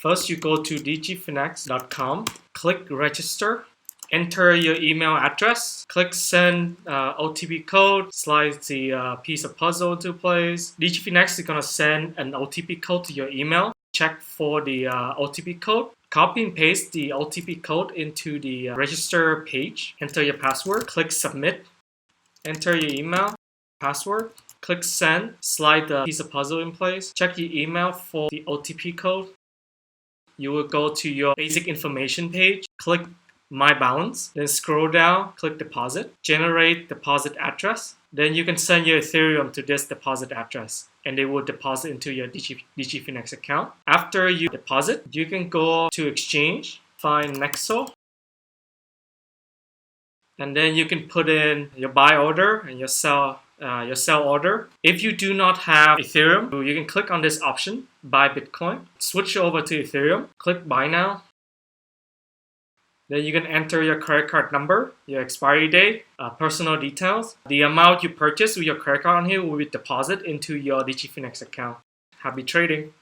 First, you go to DigiFinex.com, click register, enter your email address, click send OTP code, slide the piece of puzzle into place. DigiFinex is going to send an OTP code to your email. Check for the OTP code. Copy and paste the OTP code into the register page. Enter your password, click submit, enter your email, password, click send, slide the piece of puzzle in place. Check your email for the OTP code. You will go to your basic information page, click My Balance, then scroll down, click deposit, generate deposit address. Then you can send your Ethereum to this deposit address and they will deposit into your DigiFinex account. After you deposit, you can go to exchange, find Nexxo, and then you can put in your buy order and your sell order. If you do not have Ethereum, you can click on this option, buy Bitcoin, switch over to Ethereum, click buy now. Then you can enter your credit card number, your expiry date, personal details. The amount you purchase with your credit card on here will be deposited into your DigiFinex account. Happy trading!